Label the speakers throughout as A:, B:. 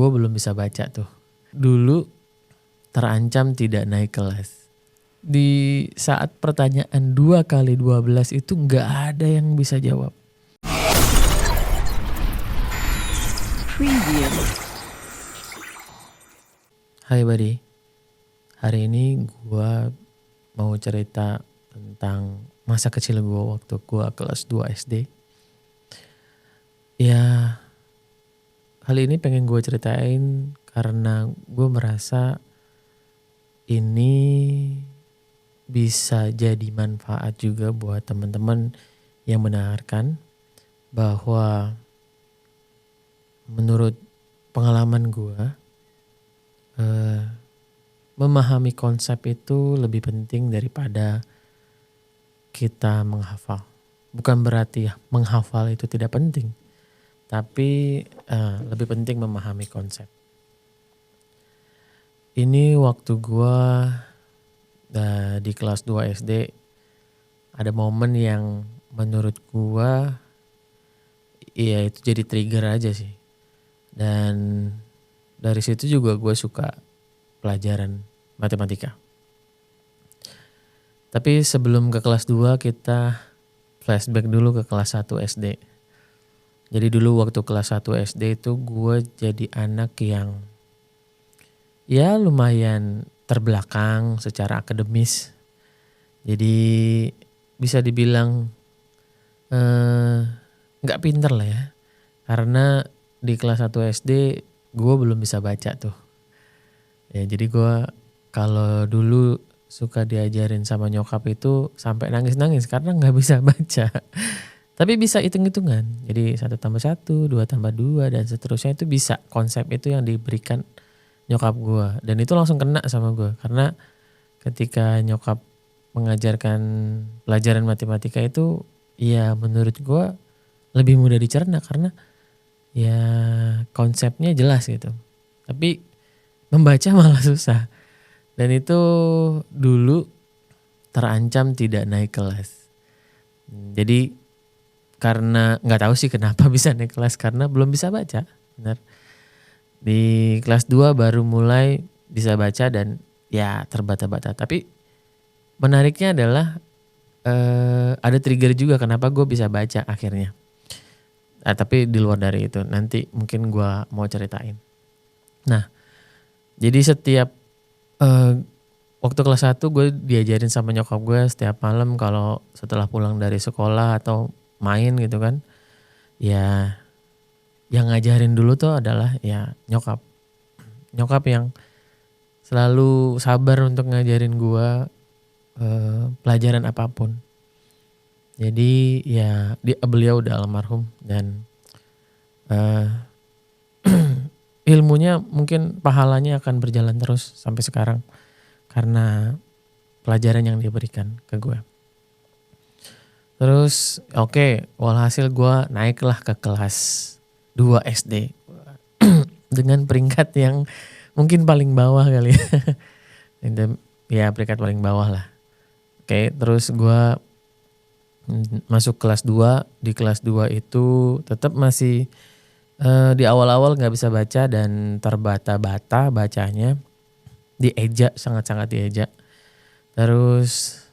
A: gue belum bisa baca tuh. Dulu terancam tidak naik kelas. Di saat pertanyaan 2 kali 12 itu nggak ada yang bisa jawab. Hai buddy, hari ini gue mau cerita tentang masa kecil gue waktu gue kelas 2 SD. Ya, kali ini pengen gue ceritain karena gue merasa ini bisa jadi manfaat juga buat teman-teman yang mendengarkan, bahwa menurut pengalaman gue, memahami konsep itu lebih penting daripada kita menghafal. Bukan berarti ya menghafal itu tidak penting, tapi lebih penting memahami konsep. Ini waktu gue di kelas 2 SD ada momen yang menurut gue ya itu jadi trigger aja sih. Dan dari situ juga gue suka pelajaran matematika. Tapi sebelum ke kelas 2 kita flashback dulu ke kelas 1 SD. Jadi dulu waktu kelas 1 SD itu gue jadi anak yang ya lumayan terbelakang secara akademis. Jadi bisa dibilang gak pinter lah ya. Karena di kelas 1 SD gue belum bisa baca tuh. Ya jadi gue kalau dulu suka diajarin sama nyokap itu sampai nangis-nangis karena gak bisa baca. Tapi bisa hitung-hitungan. Jadi 1 tambah 1, 2 tambah 2 dan seterusnya itu bisa. Konsep itu yang diberikan nyokap gue. Dan itu langsung kena sama gue. Karena ketika nyokap mengajarkan pelajaran matematika itu ya menurut gue lebih mudah dicerna karena ya konsepnya jelas gitu. Tapi membaca malah susah. Dan itu dulu terancam tidak naik kelas. Jadi karena gak tahu sih kenapa bisa naik kelas, karena belum bisa baca. Benar. Di kelas 2 baru mulai bisa baca dan ya terbata-bata. Tapi menariknya adalah ada trigger juga kenapa gue bisa baca akhirnya. Tapi di luar dari itu nanti mungkin gue mau ceritain. Nah, jadi setiap waktu kelas 1 gue diajarin sama nyokap gue setiap malam kalau setelah pulang dari sekolah atau main gitu kan. Ya yang ngajarin dulu tuh adalah ya nyokap. Nyokap yang selalu sabar untuk ngajarin gue pelajaran apapun. Jadi ya beliau udah almarhum dan ilmunya mungkin pahalanya akan berjalan terus sampai sekarang karena pelajaran yang dia berikan ke gue. Terus walhasil gue naiklah ke kelas 2 SD dengan peringkat yang mungkin paling bawah kali ya. Ya peringkat paling bawah lah. Terus gue masuk kelas 2. Di kelas 2 itu tetap masih di awal-awal gak bisa baca dan terbata-bata bacanya. Dieja, sangat-sangat dieja. Terus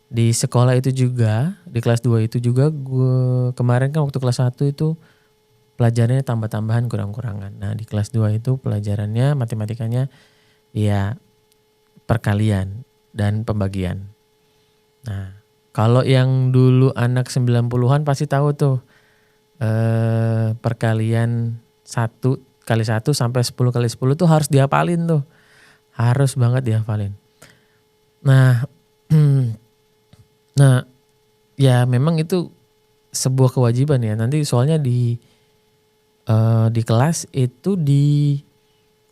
A: di sekolah itu juga, di kelas 2 itu juga gue kemarin kan waktu kelas 1 itu pelajarannya tambah-tambahan kurang-kurangan. Nah di kelas 2 itu pelajarannya matematikanya ya perkalian dan pembagian. Nah kalau yang dulu anak 90-an pasti tahu tuh perkalian 1 kali 1 sampai 10 kali 10 tuh harus dihafalin tuh. Harus banget dihafalin. Nah ya memang itu sebuah kewajiban ya. Nanti soalnya di kelas itu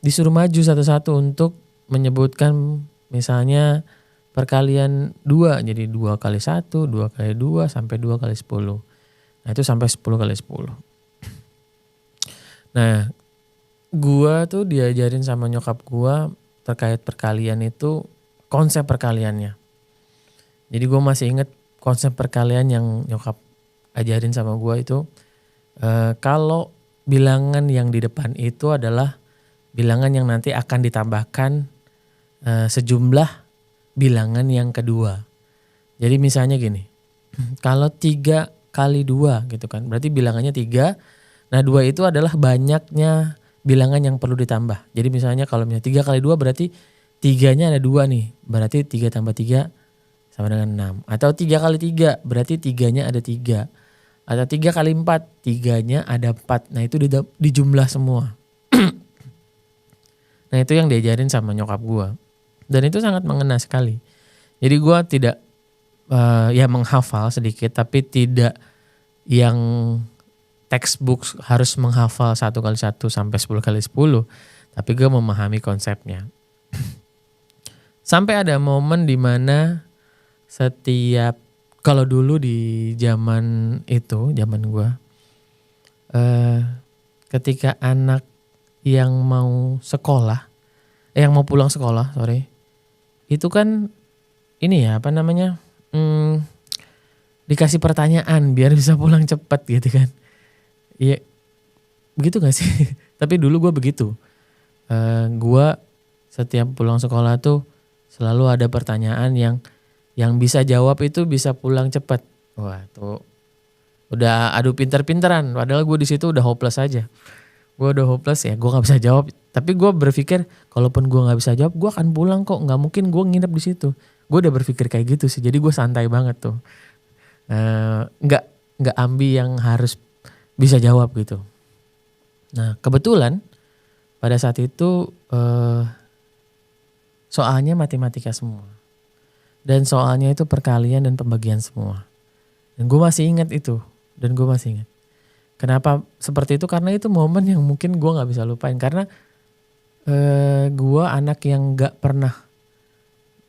A: disuruh maju satu-satu untuk menyebutkan misalnya perkalian 2. Jadi 2 kali 1, 2 kali 2 sampai 2 kali 10. Nah itu sampai 10 kali 10. Nah gua tuh diajarin sama nyokap gua terkait perkalian itu konsep perkaliannya. Jadi gue masih inget konsep perkalian yang nyokap ajarin sama gue itu. Kalau bilangan yang di depan itu adalah bilangan yang nanti akan ditambahkan sejumlah bilangan yang kedua. Jadi misalnya gini, kalau 3 kali 2 gitu kan, berarti bilangannya 3. Nah 2 itu adalah banyaknya bilangan yang perlu ditambah. Jadi misalnya kalau misalnya 3 kali 2 berarti 3-nya ada 2 nih. Berarti 3 tambah 3 sama dengan 6. Atau 3 kali 3 berarti 3-nya ada 3. Atau 3 kali 4 3-nya ada 4. Nah itu dijumlah semua. Nah itu yang diajarin sama nyokap gue. Dan itu sangat mengena sekali. Jadi gue tidak ya menghafal sedikit tapi tidak yang textbook harus menghafal 1 kali 1 sampai 10 kali 10. Tapi gue memahami konsepnya. Sampai ada momen dimana setiap, kalau dulu di zaman gue, ketika anak yang mau sekolah, yang mau pulang sekolah, itu kan ini ya apa namanya, dikasih pertanyaan biar bisa pulang cepat gitu kan. Iya, begitu gak sih? Tapi dulu gue begitu. Gue setiap pulang sekolah tuh selalu ada pertanyaan yang bisa jawab itu bisa pulang cepat. Wah tuh udah adu pinter-pinteran. Padahal gue di situ udah hopeless aja. Gue udah hopeless ya, gue nggak bisa jawab. Tapi gue berpikir kalaupun gue nggak bisa jawab, gue akan pulang kok. Nggak mungkin gue nginep di situ. Gue udah berpikir kayak gitu sih. Jadi gue santai banget tuh. Nggak ambi yang harus bisa jawab gitu. Nah kebetulan pada saat itu soalnya matematika semua. Dan soalnya itu perkalian dan pembagian semua. Dan gue masih ingat itu. Kenapa seperti itu? Karena itu momen yang mungkin gue gak bisa lupain. Karena gue anak yang gak pernah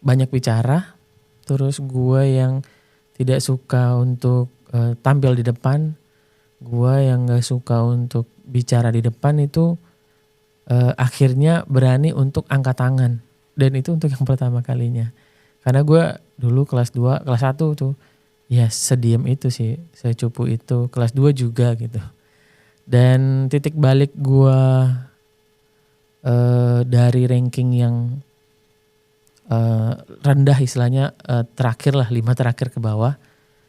A: banyak bicara. Terus gue yang tidak suka untuk tampil di depan. Gue yang gak suka untuk bicara di depan itu akhirnya berani untuk angkat tangan. Dan itu untuk yang pertama kalinya. Karena gue dulu kelas 2, kelas 1 tuh ya sediam itu sih, secupu itu. Kelas 2 juga gitu. Dan titik balik gue dari ranking yang rendah istilahnya, terakhir lah, 5 terakhir ke bawah.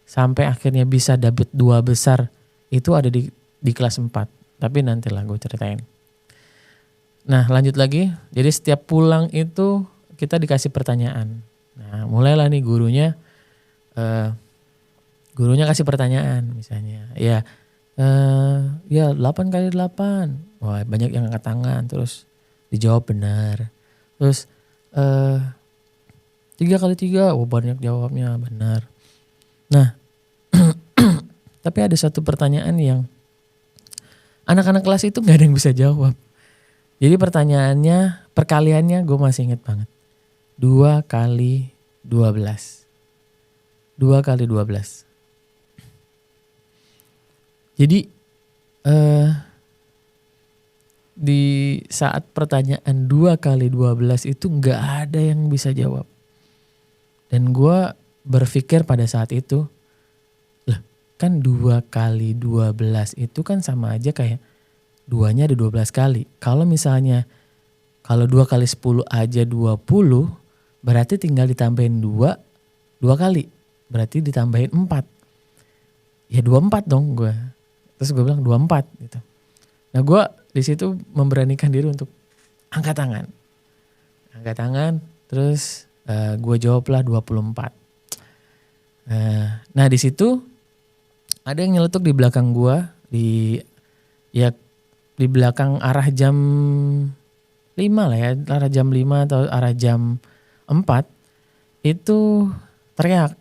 A: Sampai akhirnya bisa dapet 2 besar itu ada di kelas 4. Tapi nantilah gue ceritain. Nah lanjut lagi, jadi setiap pulang itu kita dikasih pertanyaan. Nah mulailah nih gurunya kasih pertanyaan misalnya. Ya 8 kali 8. Wah banyak yang angkat tangan terus dijawab benar. Terus 3 kali 3, banyak jawabnya benar. Nah tapi ada satu pertanyaan yang anak-anak kelas itu gak ada yang bisa jawab. Jadi pertanyaannya, perkaliannya gue masih inget banget. 2 kali 12. 2 kali 12. Jadi di saat pertanyaan 2 kali 12 itu gak ada yang bisa jawab. Dan gue berpikir pada saat itu, lah kan 2 kali 12 itu kan sama aja kayak 2-nya ada 12 kali. Kalau misalnya kalau 2 kali 10 aja 20, berarti tinggal ditambahin 2 kali. Berarti ditambahin 4. Ya 24 dong gue. Terus gue bilang 24 gitu. Nah gue di situ memberanikan diri untuk angkat tangan. Angkat tangan terus gue jawablah 24. Nah di situ ada yang nyeletuk di belakang gue di belakang arah jam 5 lah ya, arah jam 5 atau arah jam 4 itu teriak.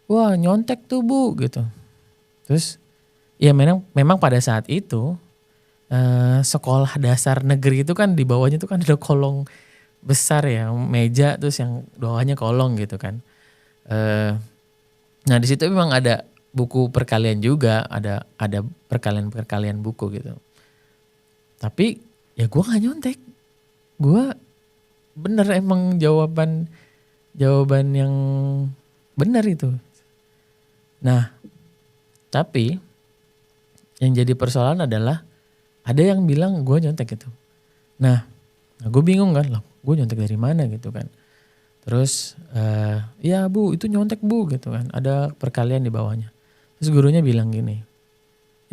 A: Wah nyontek tuh bu gitu. Terus ya memang pada saat itu sekolah dasar negeri itu kan di bawahnya tuh kan ada kolong besar ya, meja terus yang bawahnya kolong gitu kan. Nah di situ memang ada buku perkalian juga, ada perkalian buku gitu. Tapi ya gue gak nyontek. Gue bener emang jawaban yang benar itu. Nah tapi Yang jadi persoalan adalah ada yang bilang gue nyontek gitu. Nah gue bingung kan, loh gue nyontek dari mana gitu kan. Terus ya bu itu nyontek bu gitu kan. Ada perkalian di bawahnya. Terus gurunya bilang gini,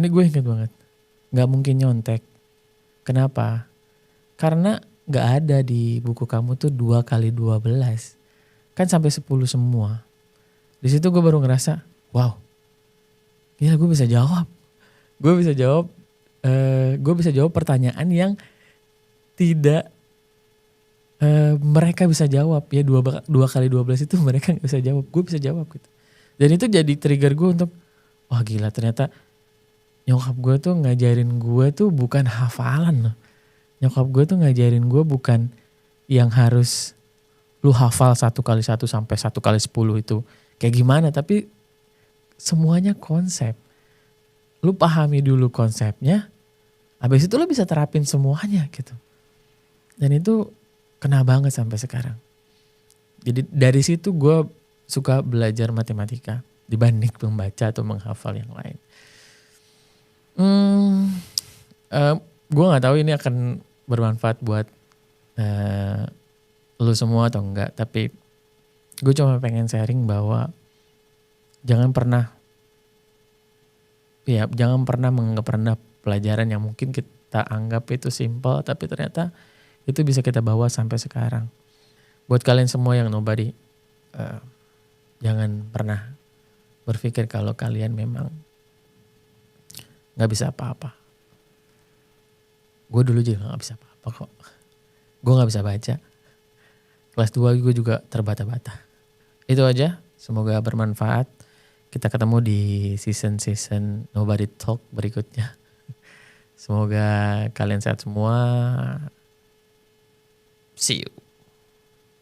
A: ini gue inget banget. Gak mungkin nyontek. Kenapa? Karena gak ada di buku kamu tuh 2 kali 12. Kan sampai 10 semua. Di situ gue baru ngerasa, wow, gila gue bisa jawab. Gue bisa jawab pertanyaan yang tidak mereka bisa jawab. Ya 2 kali 12 itu mereka gak bisa jawab. Gue bisa jawab gitu. Dan itu jadi trigger gue untuk, wah gila ternyata nyokap gue tuh ngajarin gue tuh bukan hafalan loh. Nyokap gue tuh ngajarin gue bukan yang harus lu hafal 1 kali 1 sampai 1 kali 10 itu kayak gimana. Tapi semuanya konsep. Lu pahami dulu konsepnya, habis itu lu bisa terapin semuanya gitu. Dan itu kena banget sampai sekarang. Jadi dari situ gue suka belajar matematika dibanding membaca atau menghafal yang lain. Gue gak tahu ini akan bermanfaat buat lu semua atau enggak. Tapi gue cuma pengen sharing bahwa jangan pernah menganggap rendah pelajaran yang mungkin kita anggap itu simple, tapi ternyata itu bisa kita bawa sampai sekarang. Buat kalian semua yang nobody, jangan pernah berpikir kalau kalian memang gak bisa apa-apa. Gue dulu juga gak bisa apa-apa kok. Gue gak bisa baca. Kelas 2 gue juga terbata-bata. Itu aja, semoga bermanfaat. Kita ketemu di season Nobody Talk berikutnya. Semoga kalian sehat semua. See you.